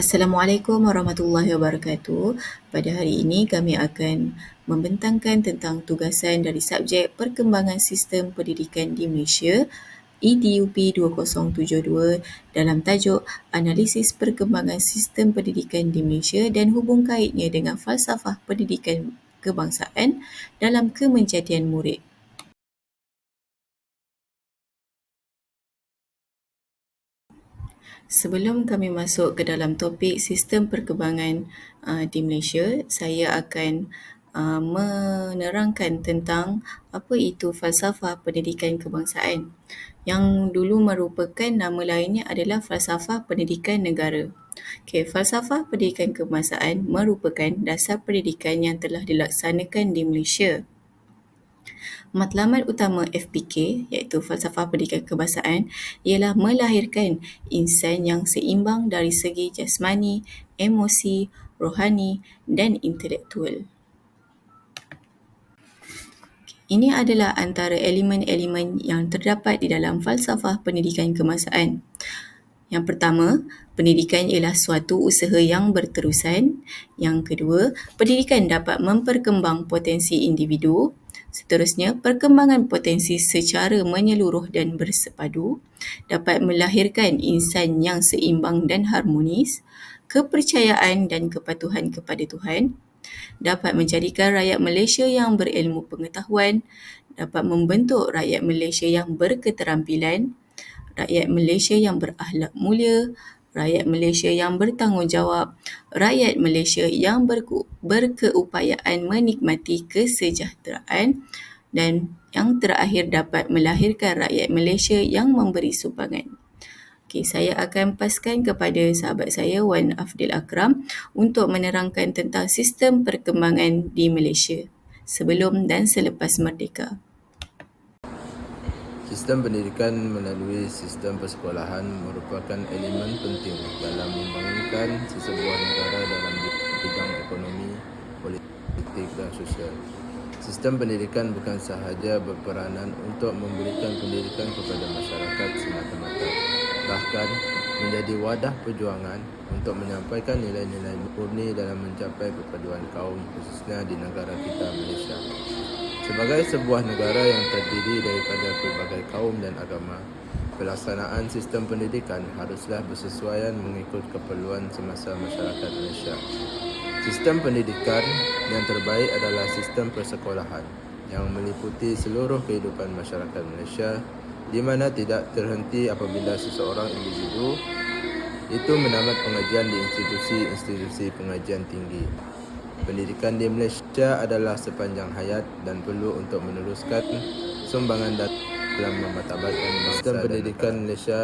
Assalamualaikum warahmatullahi wabarakatuh. Pada hari ini kami akan membentangkan tentang tugasan dari subjek Perkembangan Sistem Pendidikan di Malaysia EDUP 2072 dalam tajuk Analisis Perkembangan Sistem Pendidikan di Malaysia dan hubung kaitnya dengan falsafah pendidikan kebangsaan dalam kemenjadian murid. Sebelum kami masuk ke dalam topik sistem perkembangan di Malaysia, saya akan menerangkan tentang apa itu falsafah pendidikan kebangsaan, yang dulu merupakan nama lainnya adalah falsafah pendidikan negara. Falsafah pendidikan kebangsaan merupakan dasar pendidikan yang telah dilaksanakan di Malaysia. Matlamat utama FPK iaitu Falsafah Pendidikan Kebangsaan ialah melahirkan insan yang seimbang dari segi jasmani, emosi, rohani dan intelektual. Ini adalah antara elemen-elemen yang terdapat di dalam falsafah pendidikan kebangsaan. Yang pertama, pendidikan ialah suatu usaha yang berterusan. Yang kedua, pendidikan dapat memperkembang potensi individu. Seterusnya, perkembangan potensi secara menyeluruh dan bersepadu dapat melahirkan insan yang seimbang dan harmonis. Kepercayaan dan kepatuhan kepada Tuhan dapat menjadikan rakyat Malaysia yang berilmu pengetahuan, dapat membentuk rakyat Malaysia yang berketerampilan, rakyat Malaysia yang berakhlak mulia, rakyat Malaysia yang bertanggungjawab, rakyat Malaysia yang berkeupayaan menikmati kesejahteraan, dan yang terakhir dapat melahirkan rakyat Malaysia yang memberi sumbangan. Saya akan paskan kepada sahabat saya Wan Afdil Akram untuk menerangkan tentang sistem perkembangan di Malaysia sebelum dan selepas merdeka. Sistem pendidikan melalui sistem persekolahan merupakan elemen penting dalam membangunkan sesebuah negara dalam bidang ekonomi, politik dan sosial. Sistem pendidikan bukan sahaja berperanan untuk memberikan pendidikan kepada masyarakat semata-mata, bahkan menjadi wadah perjuangan untuk menyampaikan nilai-nilai murni dalam mencapai perpaduan kaum, khususnya di negara kita Malaysia. Sebagai sebuah negara yang terdiri daripada pelbagai kaum dan agama, pelaksanaan sistem pendidikan haruslah bersesuaian mengikut keperluan semasa masyarakat Malaysia. Sistem pendidikan yang terbaik adalah sistem persekolahan yang meliputi seluruh kehidupan masyarakat Malaysia, di mana tidak terhenti apabila seseorang individu itu menamat pengajian di institusi-institusi pengajian tinggi. Pendidikan di Malaysia adalah sepanjang hayat dan perlu untuk meneruskan sumbangan dalam memartabatkan bangsa. Sistem pendidikan Malaysia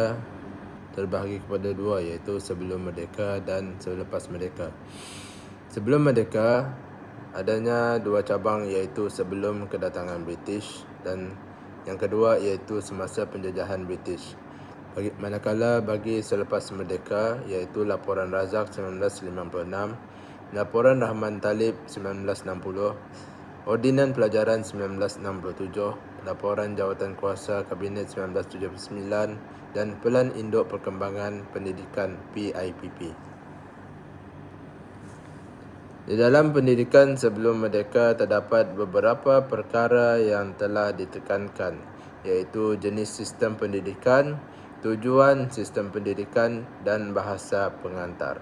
terbahagi kepada dua, iaitu sebelum merdeka dan selepas merdeka. Sebelum merdeka, adanya dua cabang, iaitu sebelum kedatangan British dan yang kedua iaitu semasa penjajahan British. Manakala bagi selepas merdeka, iaitu Laporan Razak 1956, Laporan Rahman Talib 1960, Ordinan Pelajaran 1967, Laporan Jawatan Kuasa Kabinet 1979 dan Pelan Induk Perkembangan Pendidikan PIPP. Di dalam pendidikan sebelum merdeka terdapat beberapa perkara yang telah ditekankan, iaitu jenis sistem pendidikan, tujuan sistem pendidikan dan bahasa pengantar.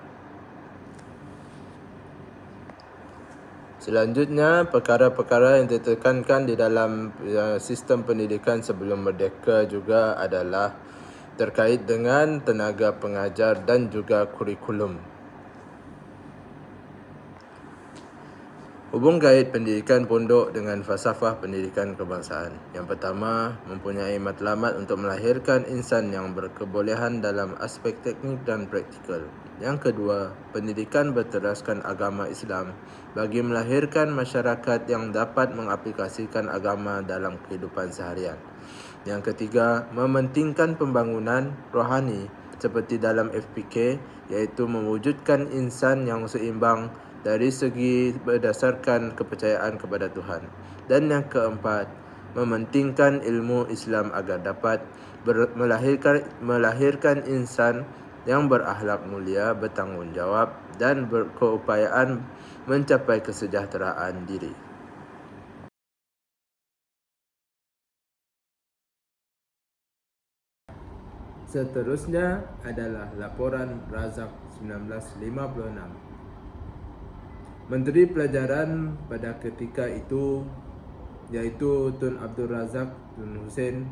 Selanjutnya, perkara-perkara yang ditekankan di dalam sistem pendidikan sebelum merdeka juga adalah terkait dengan tenaga pengajar dan juga kurikulum. Hubung kait pendidikan pondok dengan falsafah pendidikan kebangsaan. Yang pertama, mempunyai matlamat untuk melahirkan insan yang berkebolehan dalam aspek teknik dan praktikal. Yang kedua, pendidikan berteraskan agama Islam bagi melahirkan masyarakat yang dapat mengaplikasikan agama dalam kehidupan seharian. Yang ketiga, mementingkan pembangunan rohani seperti dalam FPK, iaitu mewujudkan insan yang seimbang dari segi berdasarkan kepercayaan kepada Tuhan. Dan yang keempat, mementingkan ilmu Islam agar dapat melahirkan insan yang berakhlak mulia, bertanggungjawab dan berkeupayaan mencapai kesejahteraan diri. Seterusnya adalah laporan Razak 1956. Menteri Pelajaran pada ketika itu iaitu Tun Abdul Razak Tun Hussein.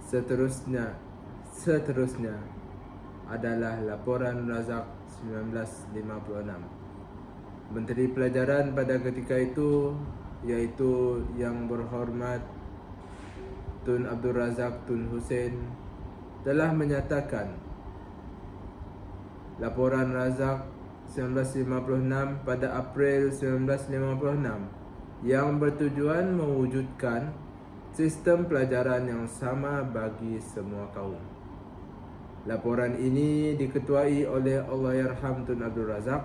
Seterusnya adalah laporan Razak 1956. Menteri Pelajaran pada ketika itu iaitu Yang Berhormat Tun Abdul Razak Tun Hussein telah menyatakan laporan Razak 1956 pada April 1956 yang bertujuan mewujudkan sistem pelajaran yang sama bagi semua kaum. Laporan ini diketuai oleh Allahyarham Tun Abdul Razak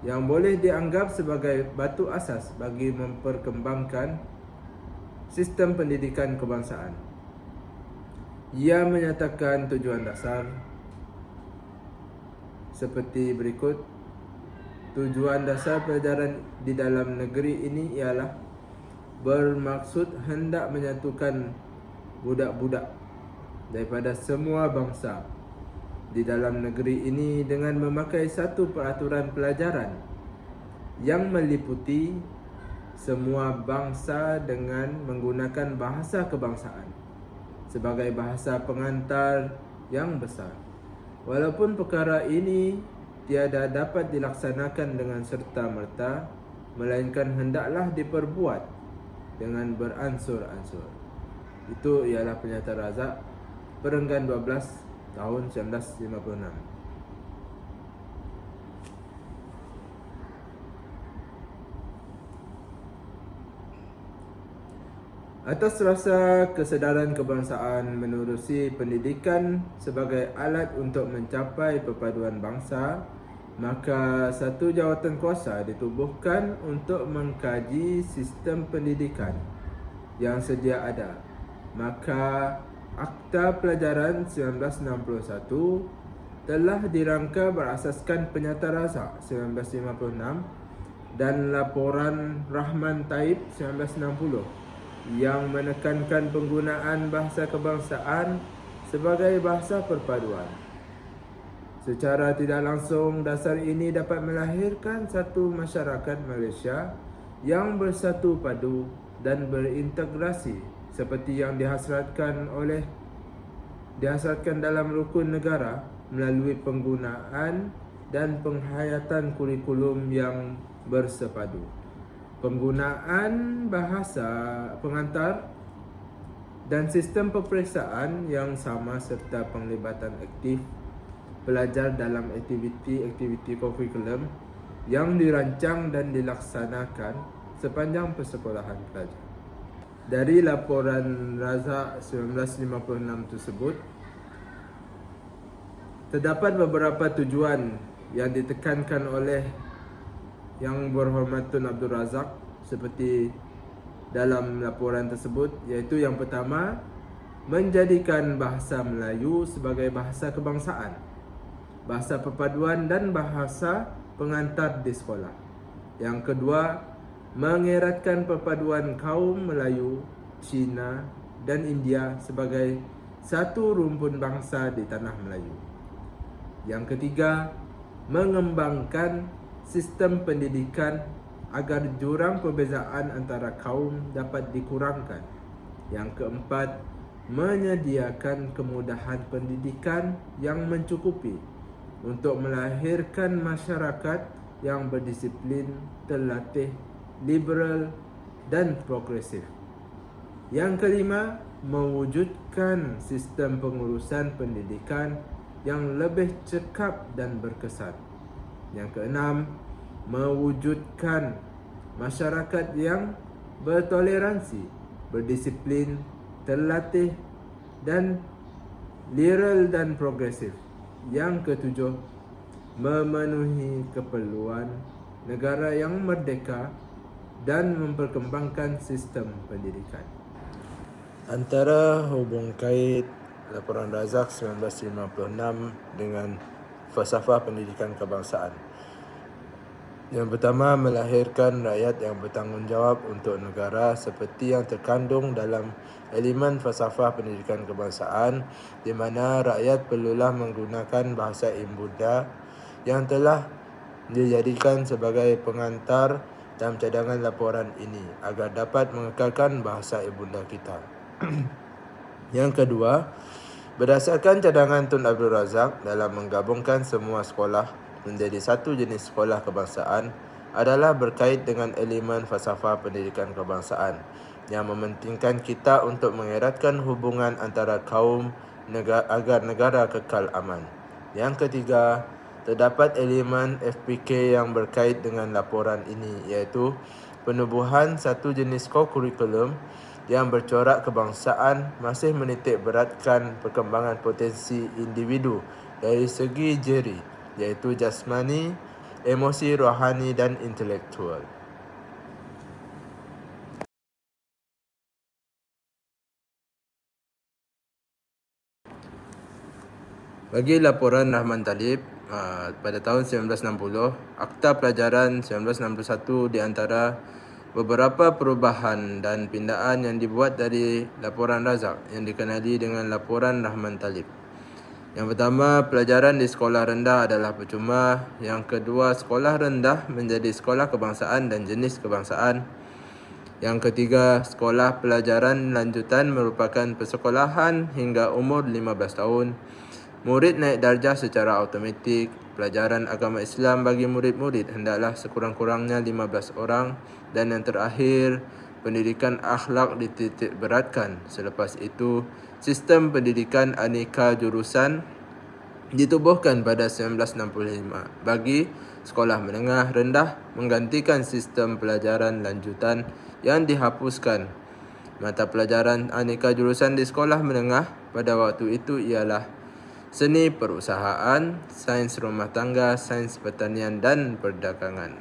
yang boleh dianggap sebagai batu asas bagi memperkembangkan sistem pendidikan kebangsaan. Ia menyatakan tujuan dasar seperti berikut. Tujuan dasar pelajaran di dalam negeri ini ialah bermaksud hendak menyatukan budak-budak daripada semua bangsa di dalam negeri ini dengan memakai satu peraturan pelajaran yang meliputi semua bangsa dengan menggunakan bahasa kebangsaan sebagai bahasa pengantar yang besar. Walaupun perkara ini tiada dapat dilaksanakan dengan serta-merta, melainkan hendaklah diperbuat dengan beransur-ansur. Itu ialah pernyataan Razak Perenggan 12 tahun 1956. Atas rasa kesedaran kebangsaan menerusi pendidikan sebagai alat untuk mencapai perpaduan bangsa, maka satu jawatan kuasa ditubuhkan untuk mengkaji sistem pendidikan yang sedia ada. Maka Akta Pelajaran 1961 telah dirangka berasaskan Pernyataan Razak 1956 dan Laporan Rahman Taib 1960 yang menekankan penggunaan bahasa kebangsaan sebagai bahasa perpaduan. Secara tidak langsung, dasar ini dapat melahirkan satu masyarakat Malaysia yang bersatu padu dan berintegrasi seperti yang dihasratkan dalam rukun negara melalui penggunaan dan penghayatan kurikulum yang bersepadu. Penggunaan bahasa pengantar dan sistem peperiksaan yang sama serta penglibatan aktif pelajar dalam aktiviti kurikulum yang dirancang dan dilaksanakan sepanjang persekolahan pelajar. Dari laporan Razak 1956 tersebut, terdapat beberapa tujuan yang ditekankan oleh Yang Berhormat Tun Abdul Razak seperti dalam laporan tersebut, iaitu yang pertama, menjadikan bahasa Melayu sebagai bahasa kebangsaan, bahasa perpaduan dan bahasa pengantar di sekolah. Yang kedua, mengeratkan perpaduan kaum Melayu, Cina dan India sebagai satu rumpun bangsa di tanah Melayu. Yang ketiga, mengembangkan sistem pendidikan agar jurang perbezaan antara kaum dapat dikurangkan. Yang keempat, menyediakan kemudahan pendidikan yang mencukupi untuk melahirkan masyarakat yang berdisiplin, terlatih, liberal dan progresif. Yang kelima, mewujudkan sistem pengurusan pendidikan yang lebih cekap dan berkesan. Yang keenam, mewujudkan masyarakat yang bertoleransi, berdisiplin, terlatih dan liberal dan progresif. Yang ketujuh, memenuhi keperluan negara yang merdeka dan memperkembangkan sistem pendidikan. Antara hubung kait laporan Razak 1956 dengan falsafah pendidikan kebangsaan. Yang pertama, melahirkan rakyat yang bertanggungjawab untuk negara seperti yang terkandung dalam elemen falsafah pendidikan kebangsaan, di mana rakyat perlulah menggunakan bahasa ibunda yang telah dijadikan sebagai pengantar dalam cadangan laporan ini agar dapat mengekalkan bahasa ibunda kita. Yang kedua, berdasarkan cadangan Tun Abdul Razak dalam menggabungkan semua sekolah menjadi satu jenis sekolah kebangsaan adalah berkait dengan elemen falsafah pendidikan kebangsaan yang mementingkan kita untuk mengeratkan hubungan antara kaum agar negara kekal aman. Yang ketiga, terdapat elemen FPK yang berkait dengan laporan ini, iaitu penubuhan satu jenis kurikulum yang bercorak kebangsaan masih menitik beratkan perkembangan potensi individu dari segi jeri, iaitu jasmani, emosi, rohani dan intelektual. Bagi laporan Rahman Talib, pada tahun 1960, Akta Pelajaran 1961 di antara beberapa perubahan dan pindaan yang dibuat dari laporan Razak yang dikenali dengan laporan Rahman Talib. Yang pertama, pelajaran di sekolah rendah adalah percuma. Yang kedua, sekolah rendah menjadi sekolah kebangsaan dan jenis kebangsaan. Yang ketiga, sekolah pelajaran lanjutan merupakan persekolahan hingga umur 15 tahun. Murid naik darjah secara automatik. Pelajaran agama Islam bagi murid-murid hendaklah sekurang-kurangnya 15 orang. Dan yang terakhir, pendidikan akhlak dititik beratkan. Selepas itu, sistem pendidikan aneka jurusan ditubuhkan pada 1965 bagi sekolah menengah rendah menggantikan sistem pelajaran lanjutan yang dihapuskan. Mata pelajaran aneka jurusan di sekolah menengah pada waktu itu ialah seni perusahaan, sains rumah tangga, sains pertanian dan perdagangan.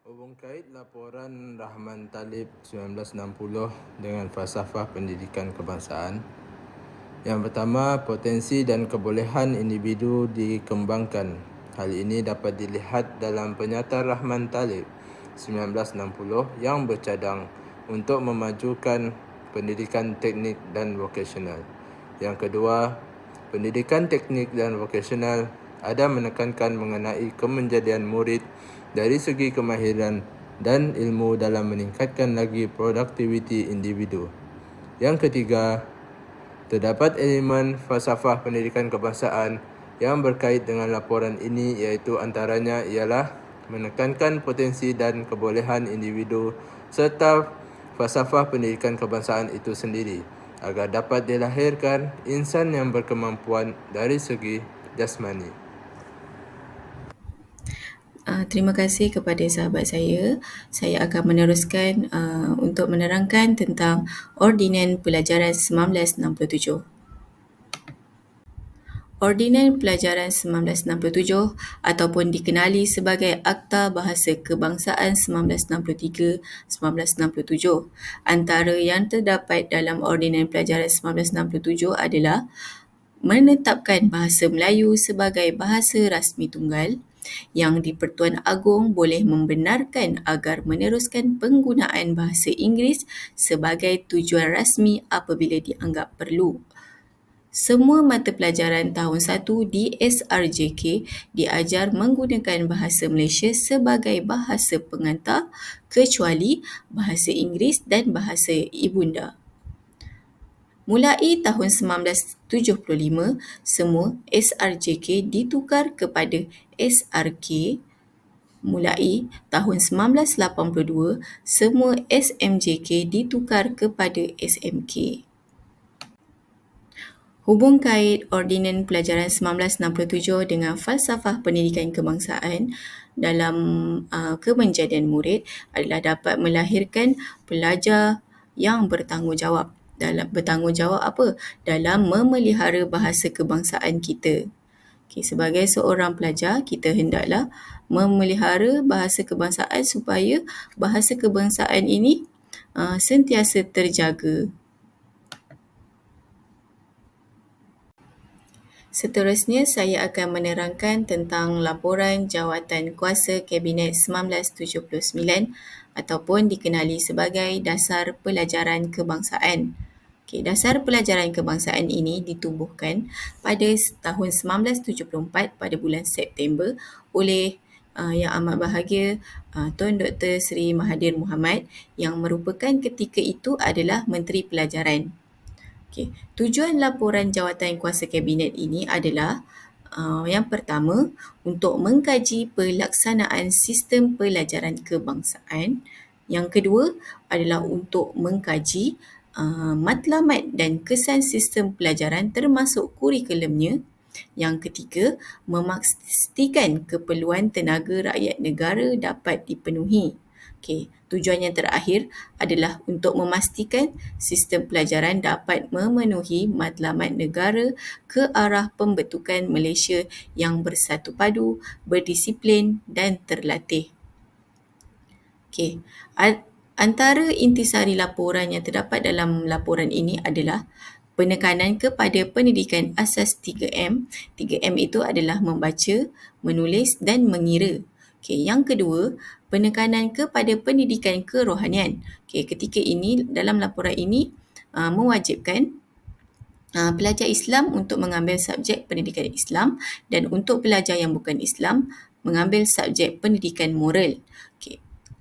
Hubung kait laporan Rahman Talib 1960 dengan falsafah pendidikan kebangsaan. Yang pertama, potensi dan kebolehan individu dikembangkan. Hal ini dapat dilihat dalam pernyataan Rahman Talib 1960 yang bercadang untuk memajukan pendidikan teknik dan vokasional. Yang kedua, pendidikan teknik dan vokasional ada menekankan mengenai kemenjadian murid dari segi kemahiran dan ilmu dalam meningkatkan lagi produktiviti individu. Yang ketiga, terdapat elemen falsafah pendidikan kebangsaan yang berkait dengan laporan ini, iaitu antaranya ialah menekankan potensi dan kebolehan individu serta falsafah pendidikan kebangsaan itu sendiri agar dapat dilahirkan insan yang berkemampuan dari segi jasmani. Terima kasih kepada sahabat saya. Saya akan meneruskan untuk menerangkan tentang Ordinan Pelajaran 1967. Ordinan Pelajaran 1967 ataupun dikenali sebagai Akta Bahasa Kebangsaan 1963-1967. Antara yang terdapat dalam Ordinan Pelajaran 1967 adalah menetapkan bahasa Melayu sebagai bahasa rasmi tunggal, yang di-Pertuan Agong boleh membenarkan agar meneruskan penggunaan bahasa Inggeris sebagai tujuan rasmi apabila dianggap perlu. Semua mata pelajaran tahun 1 di SRJK diajar menggunakan bahasa Malaysia sebagai bahasa pengantar kecuali bahasa Inggeris dan bahasa ibunda. Mulai tahun 1975, semua SRJK ditukar kepada SRK. Mulai tahun 1982, semua SMJK ditukar kepada SMK. Hubung kait Ordinan Pelajaran 1967 dengan falsafah pendidikan kebangsaan dalam kemenjadian murid adalah dapat melahirkan pelajar yang bertanggungjawab. Bertanggungjawab apa? Dalam memelihara bahasa kebangsaan kita. Sebagai seorang pelajar, kita hendaklah memelihara bahasa kebangsaan supaya bahasa kebangsaan ini sentiasa terjaga. Seterusnya, saya akan menerangkan tentang laporan Jawatan Kuasa Kabinet 1979 ataupun dikenali sebagai Dasar Pelajaran Kebangsaan. Dasar Pelajaran Kebangsaan ini ditubuhkan pada tahun 1974 pada bulan September oleh Yang Amat Bahagia Tun Dr. Seri Mahathir Mohamad yang merupakan ketika itu adalah Menteri Pelajaran. Tujuan laporan Jawatan Kuasa Kabinet ini adalah yang pertama, untuk mengkaji pelaksanaan sistem pelajaran kebangsaan. Yang kedua adalah untuk mengkaji matlamat dan kesan sistem pelajaran termasuk kurikulumnya. Yang ketiga, memastikan keperluan tenaga rakyat negara dapat dipenuhi. Tujuan yang terakhir adalah untuk memastikan sistem pelajaran dapat memenuhi matlamat negara ke arah pembentukan Malaysia yang bersatu padu, berdisiplin dan terlatih. Antara intisari laporan yang terdapat dalam laporan ini adalah penekanan kepada pendidikan asas 3M. 3M itu adalah membaca, menulis dan mengira. Yang kedua, penekanan kepada pendidikan kerohanian. Ketika ini, dalam laporan ini mewajibkan pelajar Islam untuk mengambil subjek pendidikan Islam dan untuk pelajar yang bukan Islam mengambil subjek pendidikan moral.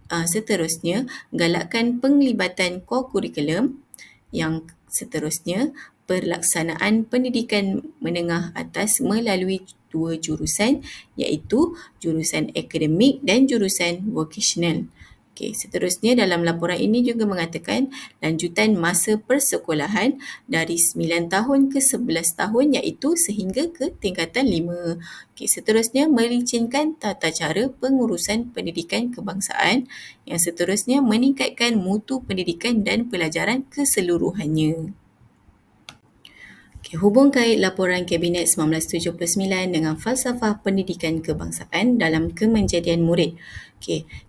Seterusnya, galakkan penglibatan co-curriculum. Yang seterusnya, pelaksanaan pendidikan menengah atas melalui 2 jurusan iaitu jurusan akademik dan jurusan vocational. Seterusnya dalam laporan ini juga mengatakan lanjutan masa persekolahan dari 9 tahun ke 11 tahun iaitu sehingga ke tingkatan 5. Seterusnya melicinkan tata cara pengurusan pendidikan kebangsaan. Yang seterusnya meningkatkan mutu pendidikan dan pelajaran keseluruhannya. Hubung kait laporan Kabinet 1979 dengan falsafah pendidikan kebangsaan dalam kemenjadian murid.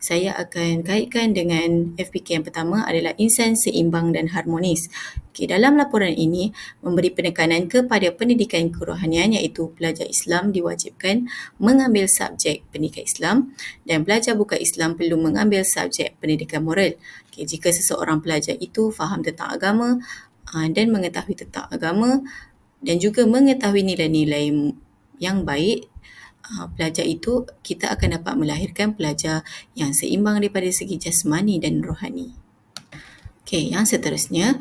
Saya akan kaitkan dengan FPK yang pertama adalah insan seimbang dan harmonis. Dalam laporan ini memberi penekanan kepada pendidikan kerohanian iaitu pelajar Islam diwajibkan mengambil subjek pendidikan Islam dan pelajar bukan Islam perlu mengambil subjek pendidikan moral. Jika seseorang pelajar itu faham tentang agama dan mengetahui tentang agama dan juga mengetahui nilai-nilai yang baik, pelajar itu kita akan dapat melahirkan pelajar yang seimbang daripada segi jasmani dan rohani. Yang seterusnya,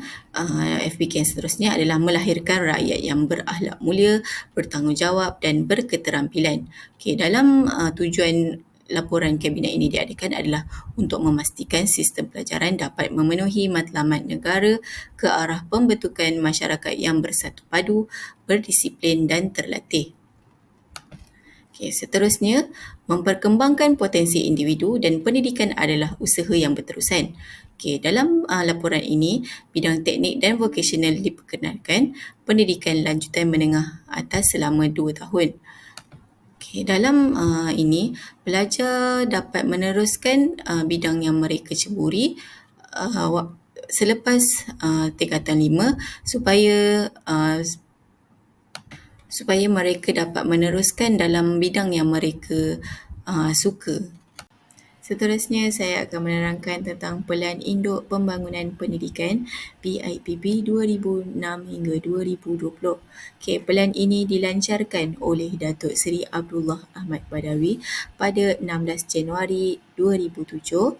FPK yang seterusnya adalah melahirkan rakyat yang berakhlak mulia, bertanggungjawab dan berketerampilan. Dalam tujuan laporan kabinet ini diadakan adalah untuk memastikan sistem pelajaran dapat memenuhi matlamat negara ke arah pembentukan masyarakat yang bersatu padu, berdisiplin dan terlatih. Seterusnya, memperkembangkan potensi individu dan pendidikan adalah usaha yang berterusan. Dalam laporan ini, bidang teknik dan vocational diperkenalkan, pendidikan lanjutan menengah atas selama 2 tahun. Dalam ini, pelajar dapat meneruskan bidang yang mereka ceburi selepas tingkatan 5 supaya mereka dapat meneruskan dalam bidang yang mereka suka. Seterusnya, saya akan menerangkan tentang Pelan Induk Pembangunan Pendidikan PIPP 2006 hingga 2020. Pelan ini dilancarkan oleh Datuk Seri Abdullah Ahmad Badawi pada 16 Januari 2007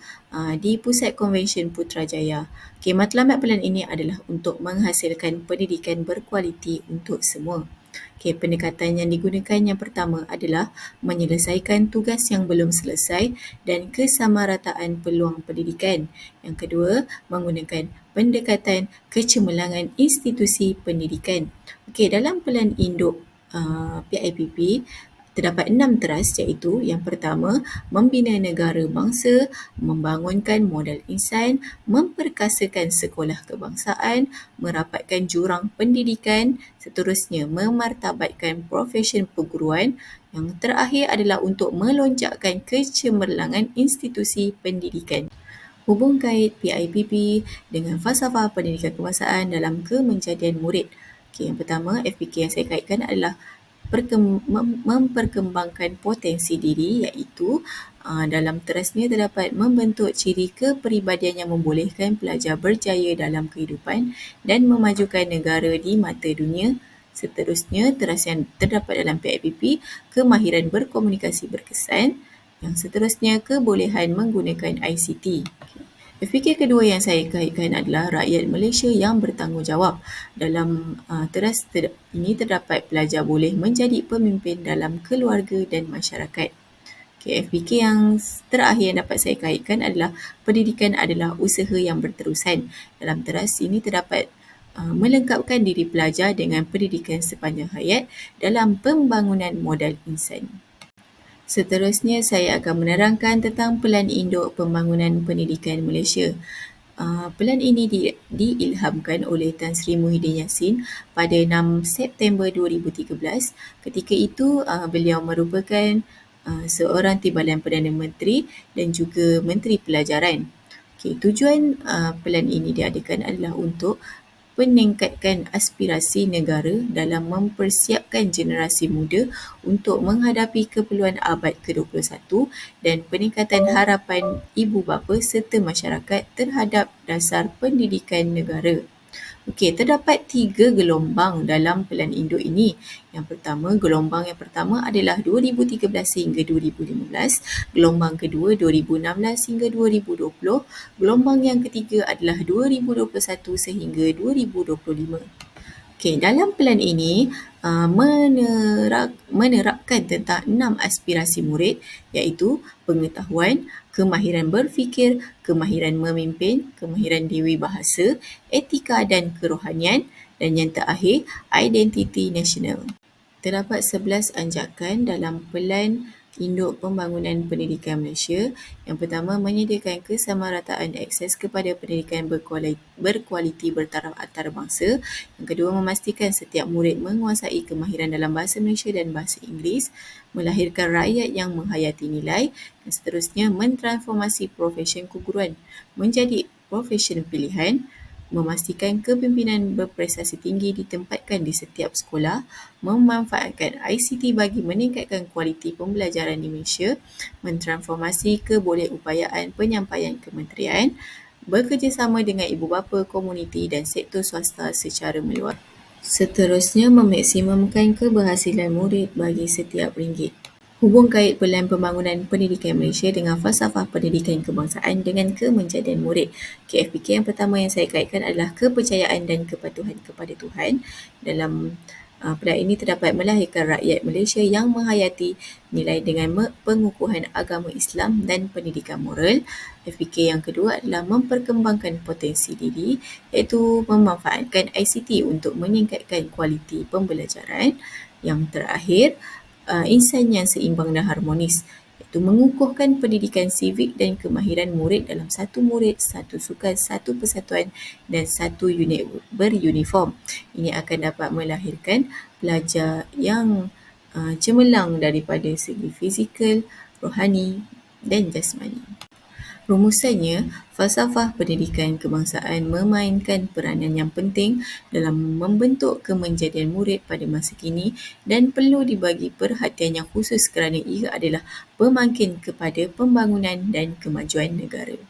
di Pusat Konvensyen Putrajaya. Matlamat pelan ini adalah untuk menghasilkan pendidikan berkualiti untuk semua. Pendekatan yang digunakan yang pertama adalah menyelesaikan tugas yang belum selesai dan kesamarataan peluang pendidikan. Yang kedua, menggunakan pendekatan kecemerlangan institusi pendidikan. Dalam pelan induk PIPP, terdapat 6 teras iaitu yang pertama, membina negara bangsa, membangunkan modal insan, memperkasakan sekolah kebangsaan, merapatkan jurang pendidikan, seterusnya memartabatkan profesyen perguruan, yang terakhir adalah untuk melonjakkan kecemerlangan institusi pendidikan. Hubung kait PIPP dengan falsafah pendidikan kebangsaan dalam kemenjadian murid. Okey, yang pertama, FPK yang saya kaitkan adalah memperkembangkan potensi diri, iaitu dalam terasnya terdapat membentuk ciri kepribadian yang membolehkan pelajar berjaya dalam kehidupan dan memajukan negara di mata dunia. Seterusnya, teras yang terdapat dalam PIPP, kemahiran berkomunikasi berkesan. Yang seterusnya, kebolehan menggunakan ICT. Fikir kedua yang saya kaitkan adalah rakyat Malaysia yang bertanggungjawab. Dalam teras ini terdapat pelajar boleh menjadi pemimpin dalam keluarga dan masyarakat. FPK yang terakhir yang dapat saya kaitkan adalah pendidikan adalah usaha yang berterusan. Dalam teras ini terdapat melengkapkan diri pelajar dengan pendidikan sepanjang hayat dalam pembangunan modal insan. Seterusnya, saya akan menerangkan tentang Pelan Induk Pembangunan Pendidikan Malaysia. Pelan ini diilhamkan oleh Tan Sri Muhyiddin Yassin pada 6 September 2013. Ketika itu, beliau merupakan seorang timbalan Perdana Menteri dan juga Menteri Pelajaran. Tujuan pelan ini diadakan adalah untuk meningkatkan aspirasi negara dalam mempersiapkan generasi muda untuk menghadapi keperluan abad ke-21 dan peningkatan harapan ibu bapa serta masyarakat terhadap dasar pendidikan negara. Terdapat 3 gelombang dalam Pelan Induk ini. Gelombang yang pertama adalah 2013 hingga 2015, gelombang kedua 2016 hingga 2020, gelombang yang ketiga adalah 2021 sehingga 2025. Dalam pelan ini menerapkan tentang 6 aspirasi murid, iaitu pengetahuan, kemahiran berfikir, kemahiran memimpin, kemahiran dewi bahasa, etika dan kerohanian, dan yang terakhir, identiti nasional. Terdapat 11 anjakan dalam Pelan Induk Pembangunan Pendidikan Malaysia. Yang pertama, menyediakan kesamarataan akses kepada pendidikan berkualiti bertaraf antarabangsa. Yang kedua, memastikan setiap murid menguasai kemahiran dalam bahasa Malaysia dan bahasa Inggeris, melahirkan rakyat yang menghayati nilai, dan seterusnya mentransformasi profesyen keguruan menjadi profesyen pilihan, memastikan kepimpinan berprestasi tinggi ditempatkan di setiap sekolah, memanfaatkan ICT bagi meningkatkan kualiti pembelajaran di Malaysia, mentransformasi kebolehupayaan penyampaian kementerian, bekerjasama dengan ibu bapa, komuniti dan sektor swasta secara meluas. Seterusnya, memaksimumkan keberhasilan murid bagi setiap ringgit. Hubung kait Pelan Pembangunan Pendidikan Malaysia dengan falsafah pendidikan kebangsaan dengan kemenjadian murid. KFPK yang pertama yang saya kaitkan adalah kepercayaan dan kepatuhan kepada Tuhan. Dalam pelan ini terdapat melahirkan rakyat Malaysia yang menghayati nilai dengan pengukuhan agama Islam dan pendidikan moral. FPK yang kedua adalah memperkembangkan potensi diri, iaitu memanfaatkan ICT untuk meningkatkan kualiti pembelajaran. Yang terakhir, insan yang seimbang dan harmonis, iaitu mengukuhkan pendidikan sivik dan kemahiran murid dalam satu murid, satu sukan, satu persatuan dan satu unit beruniform. Ini akan dapat melahirkan pelajar yang cemerlang daripada segi fizikal, rohani dan jasmani. Rumusannya, falsafah pendidikan kebangsaan memainkan peranan yang penting dalam membentuk kemenjadian murid pada masa kini dan perlu dibagi perhatian yang khusus kerana ia adalah pemangkin kepada pembangunan dan kemajuan negara.